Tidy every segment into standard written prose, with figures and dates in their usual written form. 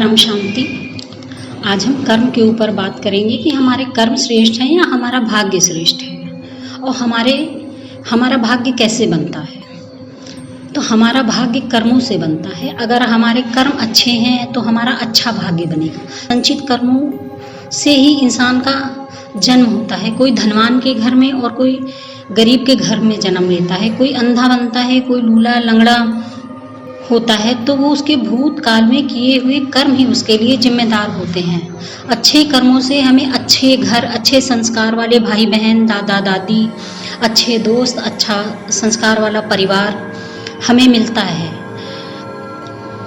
परम शांति। आज हम कर्म के ऊपर बात करेंगे कि हमारे कर्म श्रेष्ठ हैं या हमारा भाग्य श्रेष्ठ है, और हमारा भाग्य कैसे बनता है। तो हमारा भाग्य कर्मों से बनता है। अगर हमारे कर्म अच्छे हैं तो हमारा अच्छा भाग्य बनेगा। संचित कर्मों से ही इंसान का जन्म होता है। कोई धनवान के घर में और कोई गरीब के घर में जन्म लेता है। कोई अंधा बनता है, कोई लूला लंगड़ा होता है, तो वो उसके भूतकाल में किए हुए कर्म ही उसके लिए जिम्मेदार होते हैं। अच्छे कर्मों से हमें अच्छे घर, अच्छे संस्कार वाले भाई बहन, दादा दादी, अच्छे दोस्त, अच्छा संस्कार वाला परिवार हमें मिलता है।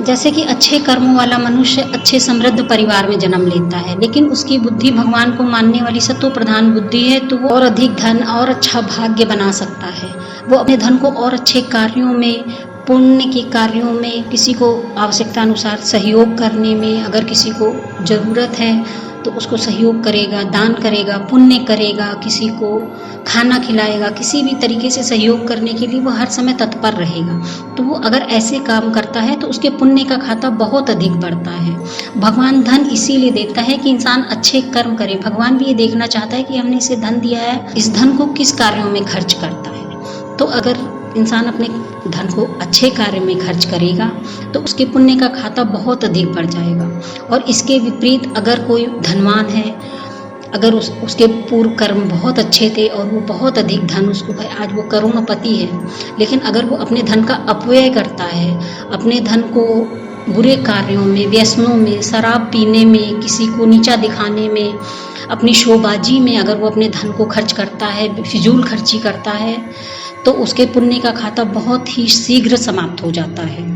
जैसे कि अच्छे कर्मों वाला मनुष्य अच्छे समृद्ध परिवार में जन्म लेता है, लेकिन उसकी बुद्धि भगवान को मानने वाली सत्व प्रधान बुद्धि है, तो वो और अधिक धन और अच्छा भाग्य बना सकता है। वो अपने धन को और अच्छे कार्यों में, पुण्य के कार्यों में, किसी को आवश्यकता अनुसार सहयोग करने में, अगर किसी को ज़रूरत है तो उसको सहयोग करेगा, दान करेगा, पुण्य करेगा, किसी को खाना खिलाएगा, किसी भी तरीके से सहयोग करने के लिए वो हर समय तत्पर रहेगा। तो वो अगर ऐसे काम करता है तो उसके पुण्य का खाता बहुत अधिक बढ़ता है। भगवान धन इसीलिए देता है कि इंसान अच्छे कर्म करे। भगवान भी ये देखना चाहता है कि हमने इसे धन दिया है, इस धन को किस कार्यों में खर्च करता है। तो अगर इंसान अपने धन को अच्छे कार्य में खर्च करेगा तो उसके पुण्य का खाता बहुत अधिक बढ़ जाएगा। और इसके विपरीत अगर कोई धनवान है, अगर उसके पूर्व कर्म बहुत अच्छे थे और वो बहुत अधिक धन उसको है, आज वो करोड़पति है, लेकिन अगर वो अपने धन का अपव्यय करता है, अपने धन को बुरे कार्यों में, व्यसनों में, शराब पीने में, किसी को नीचा दिखाने में, अपनी शोबाजी में अगर वो अपने धन को खर्च करता है, फिजूल खर्ची करता है, तो उसके पुण्य का खाता बहुत ही शीघ्र समाप्त हो जाता है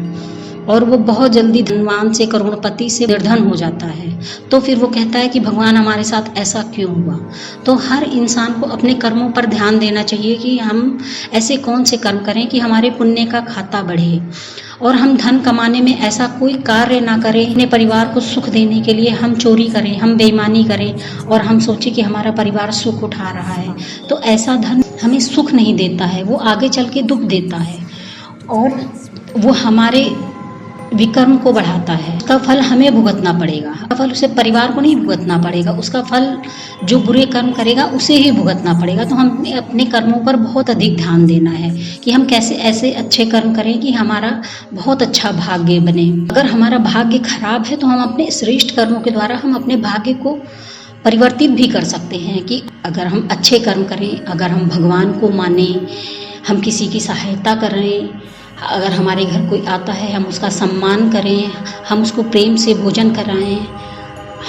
और वो बहुत जल्दी धनवान से, करोड़पति से निर्धन हो जाता है। तो फिर वो कहता है कि भगवान हमारे साथ ऐसा क्यों हुआ। तो हर इंसान को अपने कर्मों पर ध्यान देना चाहिए कि हम ऐसे कौन से कर्म करें कि हमारे पुण्य का खाता बढ़े, और हम धन कमाने में ऐसा कोई कार्य ना करें, अपने परिवार को सुख देने के लिए हम चोरी करें, हम बेईमानी करें और हम सोचें कि हमारा परिवार सुख उठा रहा है। तो ऐसा धन हमें सुख नहीं देता है, वो आगे चल के दुख देता है और वो हमारे विकर्म को बढ़ाता है। उसका फल हमें भुगतना पड़ेगा, उसका फल उसे परिवार को नहीं भुगतना पड़ेगा, उसका फल जो बुरे कर्म करेगा उसे ही भुगतना पड़ेगा। तो हमें अपने कर्मों पर बहुत अधिक ध्यान देना है कि हम कैसे ऐसे अच्छे कर्म करें कि हमारा बहुत अच्छा भाग्य बने। अगर हमारा भाग्य खराब है तो हम अपने श्रेष्ठ कर्मों के द्वारा हम अपने भाग्य को परिवर्तित भी कर सकते हैं कि अगर हम अच्छे कर्म करें, अगर हम भगवान को माने, हम किसी की सहायता करें, अगर हमारे घर कोई आता है हम उसका सम्मान करें, हम उसको प्रेम से भोजन कराएं,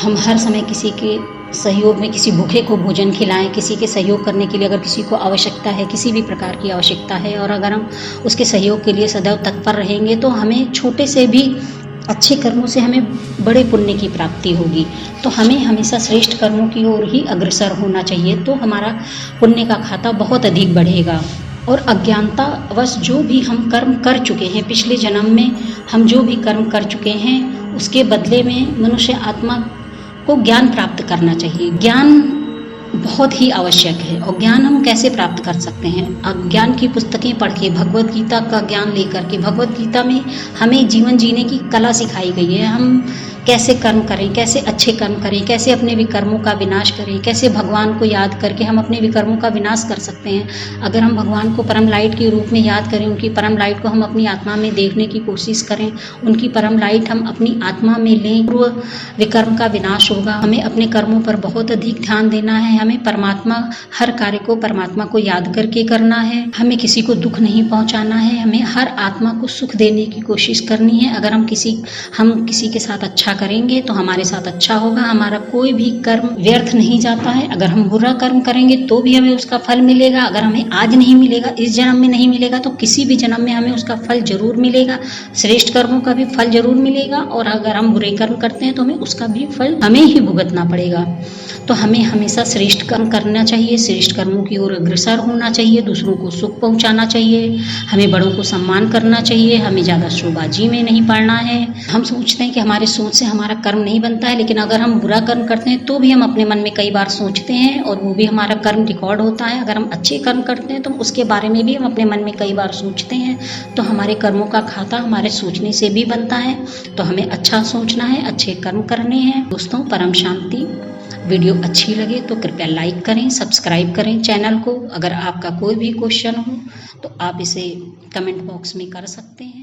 हम हर समय किसी के सहयोग में किसी भूखे को भोजन खिलाएं, किसी के सहयोग करने के लिए अगर किसी को आवश्यकता है, किसी भी प्रकार की आवश्यकता है, और अगर हम उसके सहयोग के लिए सदैव तत्पर रहेंगे तो हमें छोटे से भी अच्छे कर्मों से हमें बड़े पुण्य की प्राप्ति होगी। तो हमें हमेशा श्रेष्ठ कर्मों की ओर ही अग्रसर होना चाहिए, तो हमारा पुण्य का खाता बहुत अधिक बढ़ेगा। और अज्ञानतावश जो भी हम कर्म कर चुके हैं, पिछले जन्म में हम जो भी कर्म कर चुके हैं, उसके बदले में मनुष्य आत्मा को ज्ञान प्राप्त करना चाहिए। ज्ञान बहुत ही आवश्यक है। और ज्ञान हम कैसे प्राप्त कर सकते हैं? ज्ञान की पुस्तकें पढ़ के, भगवत गीता का ज्ञान लेकर के। भगवत गीता में हमें जीवन जीने की कला सिखाई गई है। हम कैसे कर्म करें, कैसे अच्छे कर्म करें, कैसे अपने विकर्मों का विनाश करें, कैसे भगवान को याद करके हम अपने विकर्मों का विनाश कर सकते हैं। अगर हम भगवान को परम लाइट के रूप में याद करें, उनकी परम लाइट को हम अपनी आत्मा में देखने की कोशिश करें, उनकी परम लाइट हम अपनी आत्मा में लें, पूर्व विकर्म का विनाश होगा। हमें अपने कर्मों पर बहुत अधिक ध्यान देना है। हमें परमात्मा, हर कार्य को परमात्मा को याद करके करना है। हमें किसी को दुख नहीं पहुंचाना है। हमें हर आत्मा को सुख देने की कोशिश करनी है। अगर हम किसी के साथ अच्छा करेंगे तो हमारे साथ अच्छा होगा। हमारा कोई भी कर्म व्यर्थ नहीं जाता है। अगर हम बुरा कर्म करेंगे तो भी हमें उसका फल मिलेगा। अगर हमें आज नहीं मिलेगा, इस जन्म में नहीं मिलेगा, तो किसी भी जन्म में हमें उसका फल जरूर मिलेगा। श्रेष्ठ कर्मों का भी फल जरूर मिलेगा, और अगर हम बुरे कर्म करते हैं तो हमें उसका भी फल हमें ही भुगतना पड़ेगा। तो हमें हमेशा श्रेष्ठ कर्म करना चाहिए, श्रेष्ठ कर्मों की ओर अग्रसर होना चाहिए, दूसरों को सुख पहुंचाना चाहिए, हमें बड़ों को सम्मान करना चाहिए, हमें ज़्यादा शोबाजी में नहीं पड़ना है। हम सोचते हैं कि हमारे सोच से हमारा कर्म नहीं बनता है। लेकिन अगर हम बुरा कर्म करते हैं तो भी हम अपने मन में कई बार सोचते हैं और वो भी हमारा कर्म रिकॉर्ड होता है। अगर हम अच्छे कर्म करते हैं तो उसके बारे में भी हम अपने मन में कई बार सोचते हैं। तो हमारे कर्मों का खाता हमारे सोचने से भी बनता है। तो हमें अच्छा सोचना है, अच्छे कर्म करने हैं। दोस्तों, परम शांति। वीडियो अच्छी लगे तो कृपया लाइक करें, सब्सक्राइब करें चैनल को। अगर आपका कोई भी क्वेश्चन हो तो आप इसे कमेंट बॉक्स में कर सकते हैं।